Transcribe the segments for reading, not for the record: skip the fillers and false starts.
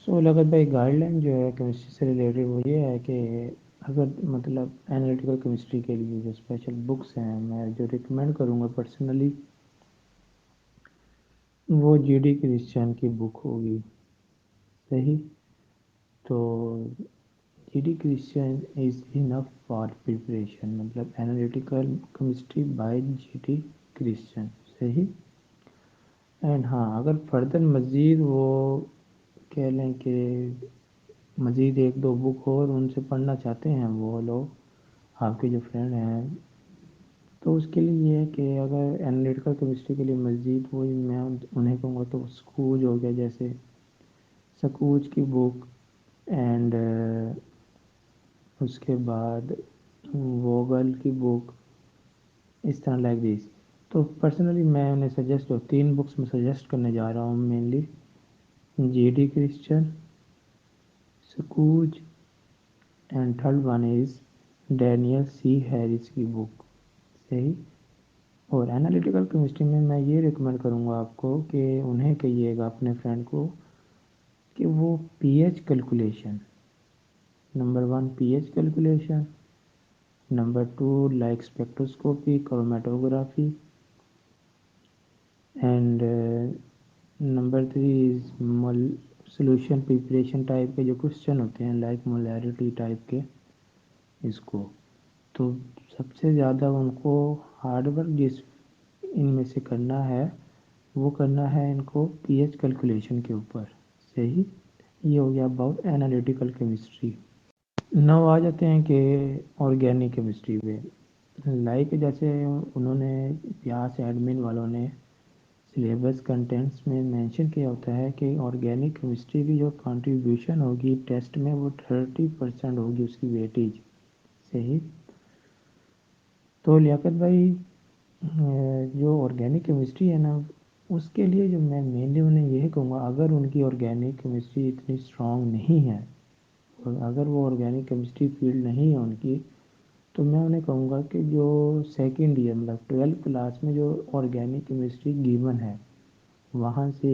سو لگت بھائی guide line جو ہے کیمسٹری سے ریلیٹڈ وہ یہ ہے کہ اگر مطلب انالیٹیکل کیمسٹری کے لیے جو اسپیشل بکس ہیں میں جو ریکمینڈ کروں گا پرسنلی وہ جی ڈی کرسچن کی بک ہوگی. صحیح. تو G D Christian is enough for preparation مطلب analytical chemistry by G D Christian. صحیح. اینڈ ہاں اگر فردر مزید وہ کہہ لیں کہ مزید ایک دو بک اور ان سے پڑھنا چاہتے ہیں وہ لوگ آپ کے جو فرینڈ ہیں تو اس کے لیے یہ ہے کہ اگر انالیٹیکل کیمسٹری کے لیے مزید وہ میں انہیں کہوں گا تو سکوج ہو گیا جیسے سکوج کی بک اینڈ اس کے بعد ووگل کی بک اس طرح لائک دیس. تو پرسنلی میں انہیں سجیسٹ 3 بکس میں سجیسٹ کرنے جا رہا ہوں mainly G D Christian Skoog and third one is Daniel C Harris کی بک. صحیح. اور انالیٹیکل کیمسٹری میں یہ ریکمینڈ کروں گا آپ کو کہ انہیں کہیے گا اپنے فرینڈ کو کہ وہ P H calculation number 1 P H calculation number 2 like spectroscopy chromatography and number 3 is solution preparation type کے جو کوشچن ہوتے ہیں لائک مولیرٹی ٹائپ کے اس کو. تو سب سے زیادہ ان کو ہارڈ ورک جس ان میں سے کرنا ہے وہ کرنا ہے ان کو پی ایچ کیلکولیشن کے اوپر. صحیح. یہ ہو گیا اباؤٹ انالیٹیکل کیمسٹری. نو آ جاتے ہیں کہ آرگینک کیمسٹری پہ لائک جیسے انہوں نے پیاس ایڈمن والوں نے سلیبس کنٹینٹس میں مینشن کیا ہوتا ہے کہ آرگینک کیمسٹری کی جو کنٹریبیوشن ہوگی ٹیسٹ میں وہ 30% ہوگی اس کی ویٹیج. صحیح. تو لیاقت بھائی جو آرگینک کیمسٹری ہے نا اس کے لیے جو میں مینلی انہیں یہ کہوں گا اگر ان کی آرگینک کیمسٹری اتنی اسٹرانگ نہیں ہے اور اگر وہ آرگینک کیمسٹری فیلڈ نہیں ہے ان کی تو میں انہیں کہوں گا کہ جو سیکنڈ ایئر مطلب 12 کلاس میں جو آرگینک کیمسٹری گیون ہے وہاں سے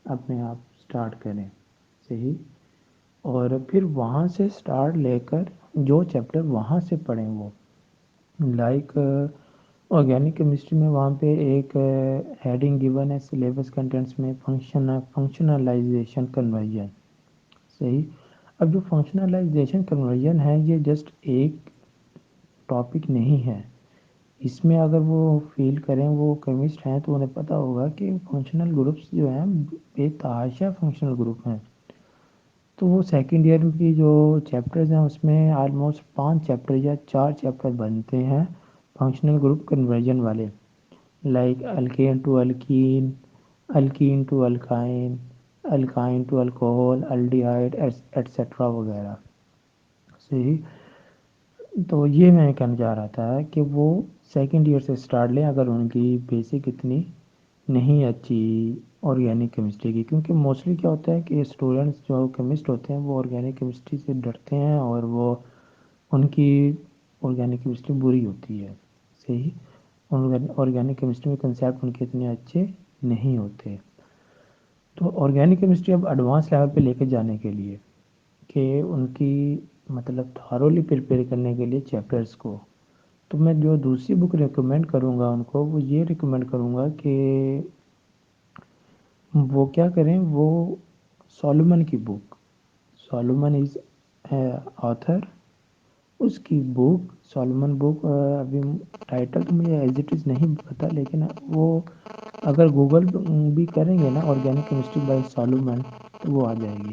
اپنے آپ اسٹارٹ کریں. صحیح. اور پھر وہاں سے اسٹارٹ لے کر جو چیپٹر وہاں سے پڑھیں وہ لائک آرگینک کیمسٹری میں وہاں پہ ایک ہیڈنگ گیون ہے سلیبس کنٹینٹس میں فنکشنلائزیشن کنورژن. صحیح. اب جو فنکشنلائزیشن کنورژن ہے یہ جسٹ ایک ٹاپک نہیں ہے. اس میں اگر وہ فیل کریں وہ کیمسٹ ہیں تو انہیں پتہ ہوگا کہ فنکشنل گروپس جو ہیں بے تحاشا فنکشنل گروپ ہیں. تو وہ سیکنڈ ایئر کی جو چیپٹرز ہیں اس میں آلموسٹ 5 چیپٹر یا 4 چیپٹر بنتے ہیں فنکشنل گروپ کنورژن والے like alkane to alkene alkene to alkyne alkyne to alcohol aldehyde etcetera وغیرہ. صحیح. تو یہ میں کہنا چاہ رہا تھا کہ وہ سیکنڈ ایئر سے اسٹارٹ لیں اگر ان کی بیسک اتنی نہیں اچھی آرگینک کیمسٹری کی کیونکہ موسٹلی کیا ہوتا ہے کہ اسٹوڈنٹس جو کیمسٹ ہوتے ہیں وہ آرگینک کیمسٹری سے ڈرتے ہیں اور وہ ان کی آرگینک کیمسٹری بری ہوتی ہے. صحیح. آرگینک کیمسٹری میں کنسیپٹ ان کے اتنے اچھے نہیں ہوتے. تو آرگینک کیمسٹری اب ایڈوانس لیول پہ لے کے جانے کے لیے کہ ان کی مطلب تھارولی پریپیئر کرنے کے لیے چیپٹرز کو تو میں جو دوسری بک ریکمینڈ کروں گا ان کو وہ یہ ریکمینڈ کروں گا کہ وہ کیا کریں وہ سولومن کی بک سولومن از آتھر اس کی بک سولومن بک ابھی ٹائٹل تو مجھے ایز اٹ از نہیں پتہ لیکن وہ اگر گوگل بھی کریں گے نا آرگینک کیمسٹری بائی سولومن تو وہ آ جائے گی.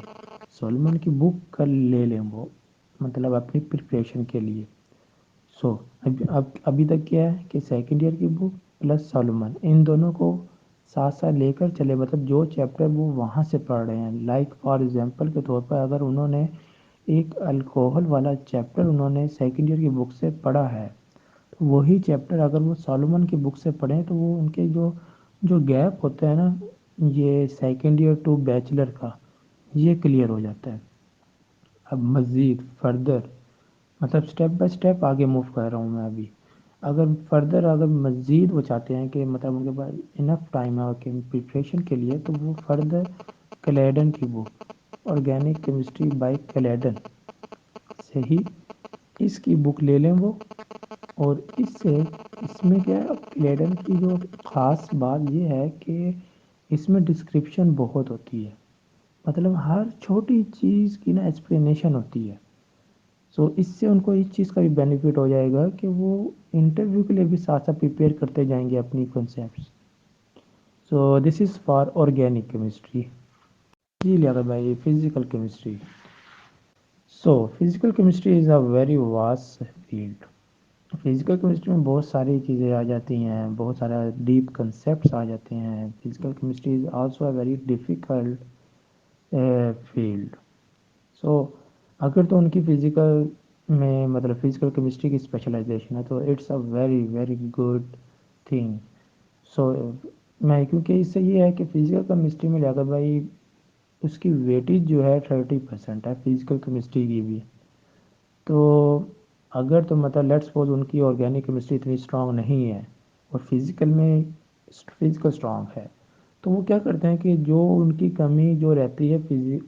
سولومن کی بک کر لے لیں وہ مطلب اپنی پریپریشن کے لیے. سو ابھی تک کیا ہے کہ سیکنڈ ایئر کی بک پلس سولومن ان دونوں کو ساتھ ساتھ لے کر چلے مطلب جو چیپٹر وہ وہاں سے پڑھ رہے ہیں لائک فار ایگزامپل کے طور پر اگر انہوں نے ایک الکوہل والا چیپٹر انہوں نے سیکنڈ ایئر کی بک سے پڑھا ہے تو وہی چیپٹر اگر وہ سولومن کی بک سے پڑھیں تو وہ ان کے جو گیپ ہوتا ہے نا یہ سیکنڈ ایئر ٹو بیچلر کا یہ کلیئر ہو جاتا ہے. اب مزید فردر مطلب سٹیپ بائی سٹیپ آگے موو کر رہا ہوں میں ابھی اگر فردر اگر مزید وہ چاہتے ہیں کہ مطلب ان کے پاس انف ٹائم ہے کہ پریپریشن کے لیے تو وہ فردر کلیڈن کی بک آرگینک کیمسٹری بائی کلیڈن، صحیح، اس کی بک لے لیں وہ. اور اس میں کیا ہے، کلیڈن کی جو خاص بات یہ ہے کہ اس میں ڈسکرپشن بہت ہوتی ہے، مطلب ہر چھوٹی چیز کی نا ایکسپلینیشن ہوتی ہے. سو اس سے ان کو اس چیز کا بھی بینیفٹ ہو جائے گا کہ وہ انٹرویو کے لیے بھی ساتھ ساتھ پریپیئر کرتے جائیں گے اپنی concepts. So this is for organic chemistry. جی لیاقت بھائی، physical chemistry. So physical chemistry is a very vast field. Physical chemistry میں بہت ساری چیزیں آ جاتی ہیں، بہت سارا ڈیپ کنسیپٹس آ جاتے ہیں. Physical chemistry is also a very difficult field. So اگر تو ان کی فزیکل میں مطلب فزیکل کیمسٹری کی اسپیشلائزیشن ہے تو it's a very very good thing. So میں کیونکہ اس سے یہ ہے کہ فزیکل کیمسٹری میں لیاقت بھائی اس کی ویٹیج جو ہے 30% ہے فزیکل کیمسٹری کی بھی. تو اگر تو مطلب لیٹ سپوز ان کی آرگینک کیمسٹری اتنی اسٹرانگ نہیں ہے اور فزیکل اسٹرانگ ہے، تو وہ کیا کرتے ہیں کہ جو ان کی کمی جو رہتی ہے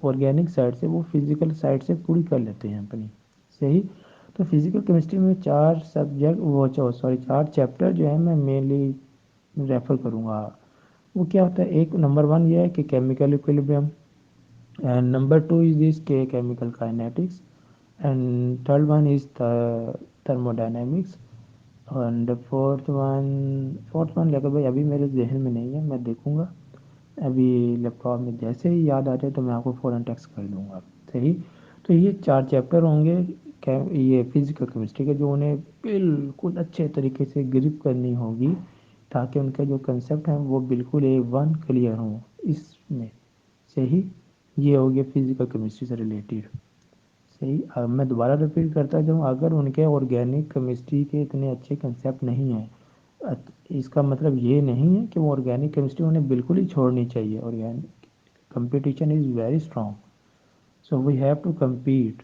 آرگینک سائڈ سے، وہ فزیکل سائڈ سے پوری کر لیتے ہیں اپنی. صحیح. تو فزیکل کیمسٹری میں 4 چیپٹر جو ہیں میں مینلی ریفر کروں گا. وہ کیا ہوتا ہے، ایک نمبر 1 یہ ہے کہ chemical equilibrium, and number 2 is this کے chemical kinetics, and third one is thermodynamics, and fourth one لے کر بھائی ابھی میرے ذہن میں نہیں ہے، میں دیکھوں گا ابھی لیپ ٹاپ میں، جیسے ہی یاد آ جائے تو میں آپ کو فوراً ٹیکسٹ کر دوں گا. صحیح. تو یہ 4 چیپٹر ہوں گے یہ فزیکل کیمسٹری کے، جو انہیں بالکل اچھے طریقے سے گرپ کرنی ہوگی تاکہ ان کے جو کنسیپٹ ہیں وہ بالکل A1 کلیئر ہوں اس میں. صحیح. یہ ہو گیا فزیکل کیمسٹری سے ریلیٹڈ. صحیح. اب میں دوبارہ ریپیٹ کرتا جاؤں، اگر ان کے آرگینک کیمسٹری کے اتنے اچھے کنسیپٹ نہیں ہیں، اس کا مطلب یہ نہیں ہے کہ وہ آرگینک کیمسٹری انہیں بالکل ہی چھوڑنی چاہیے. Organic competition is very strong, so we have to compete.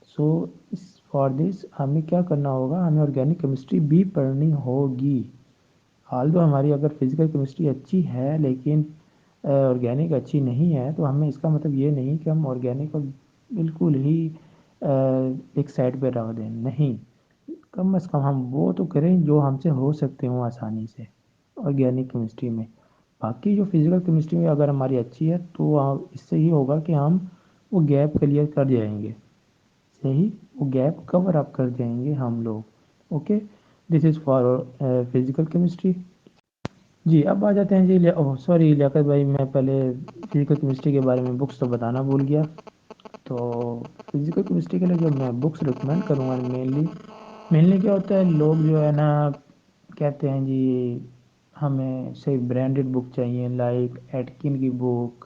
So for this ہمیں کیا کرنا ہوگا، ہمیں آرگینک کیمسٹری بھی پڑھنی ہوگی. حال تو ہماری اگر فزیکل کیمسٹری اچھی ہے لیکن آرگینک اچھی نہیں ہے، تو ہمیں اس کا مطلب یہ نہیں کہ ہم آرگینک کو بالکل ہی ایک سائڈ پہ رکھ دیں. نہیں، کم از کم ہم وہ تو کریں جو ہم سے ہو سکتے ہوں آسانی سے آرگینک کیمسٹری میں. باقی جو فزیکل کیمسٹری میں اگر ہماری اچھی ہے تو اس سے یہ ہوگا کہ ہم وہ گیپ کلیئر کر جائیں گے. صحیح. وہ گیپ کور اپ کر جائیں گے ہم لوگ. Okay, this is for physical chemistry. جی اب آ جاتے ہیں. جی سوری لیاقت بھائی، میں پہلے فزیکل کیمسٹری کے بارے میں بکس تو بتانا بھول گیا. تو فزیکل کیمسٹری کے لیے جو میں بکس ریکمینڈ کروں گا مینلی کیا ہوتا ہے، لوگ جو ہے نا کہتے ہیں جی ہمیں صرف برانڈڈ بک چاہیے، لائک ایٹکن کی بک،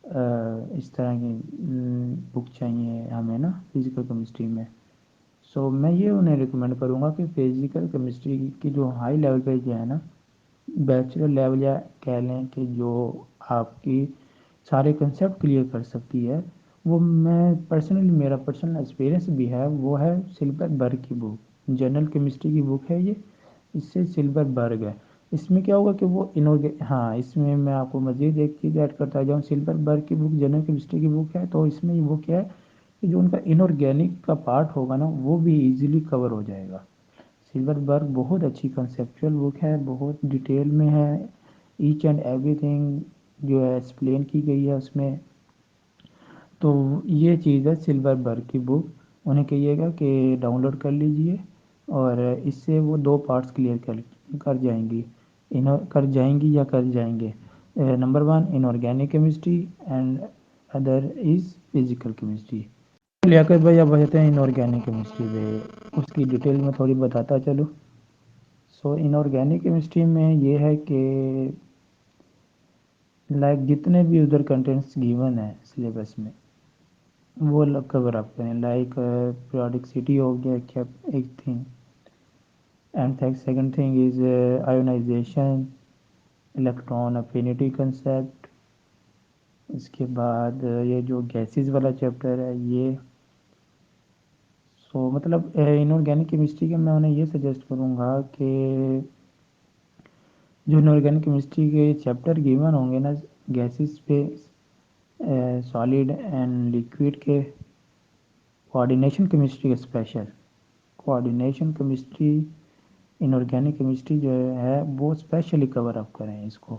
اس طرح کی بک چاہیے ہمیں نا فزیکل کیمسٹری میں. سو میں یہ انہیں ریکمینڈ کروں گا کہ فزیکل کیمسٹری کی جو ہائی لیول پہ جو ہے نا بیچلر لیول، یا کہہ لیں کہ جو آپ کی سارے کنسیپٹ کلیئر کر سکتی ہے، وہ میں پرسنلی میرا پرسنل ایکسپیرینس بھی ہے، وہ ہے سلبر برگ کی بک. جنرل کیمسٹری کی بک ہے یہ، اس سے سلبر برگ ہے. اس میں کیا ہوگا کہ وہ ہاں، اس میں آپ کو مزید ایک چیز ایڈ کرتا جاؤں. سلبر برگ کی بک جنرل کیمسٹری کی بک ہے، تو اس میں وہ کیا ہے کہ جو ان کا انآرگینک کا پارٹ ہوگا نا وہ بھی ایزیلی کور ہو جائے گا. سلور برگ بہت اچھی کنسیپچول بک ہے، بہت ڈیٹیل میں ہے، ایچ اینڈ ایوری تھنگ جو ہے ایکسپلین کی گئی ہے اس میں. تو یہ چیز ہے سلور برگ کی بک. انہیں کہیے گا کہ ڈاؤن لوڈ کر لیجئے، اور اس سے وہ 2 پارٹس کلیئر کر جائیں گی، کر جائیں گے. Number 1 inorganic chemistry and other is physical chemistry. Liaquat بھائی اب بتاتے ہیں انآرگینک کیمسٹری پہ، اس کی ڈیٹیل میں تھوڑی بتاتا چلو. سو انآرگینک کیمسٹری میں یہ ہے کہ لائک جتنے بھی ادھر کنٹینٹس گیون ہیں سلیبس میں وہ کور اپ کریں. لائک پیریوڈکسٹی ہو گیا ایک thing, and second thing is ionization, electron affinity concept. اس کے بعد یہ جو گیسز والا چیپٹر ہے یہ. سو مطلب انآرگینک کیمسٹری کے میں انہیں یہ سجیسٹ کروں گا کہ جو انآرگینک کیمسٹری کے چیپٹر گیون ہوں گے نا گیسز پہ، سالڈ اینڈ لیکوڈ کے، coordination chemistry special, coordination chemistry inorganic chemistry جو ہے وہ اسپیشلی کور اپ کریں اس کو.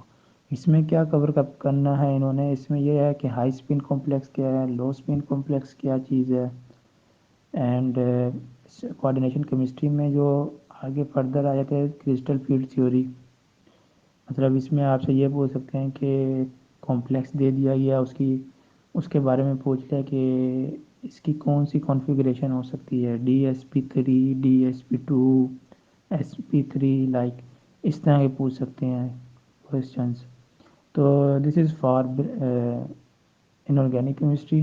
اس میں کیا کور اپ کرنا ہے انہوں نے، اس میں یہ ہے کہ ہائی اسپن کمپلیکس کیا ہے، لو اسپن کمپلیکس کیا چیز ہے، اینڈ کوآرڈینیشن کیمسٹری میں جو آگے فردر آ جاتے ہیں کرسٹل فیلڈ تھیوری. مطلب اس میں آپ سے یہ پوچھ سکتے ہیں کہ کمپلیکس دے دیا گیا اس کے بارے میں پوچھ لیا کہ اس کی کون سی کانفیگریشن ہو سکتی ہے، DsP3، DsP2، SP3، لائک اس طرح کے پوچھ سکتے ہیں کوشچنس. تو دس از فار انآرگینک کیمسٹری.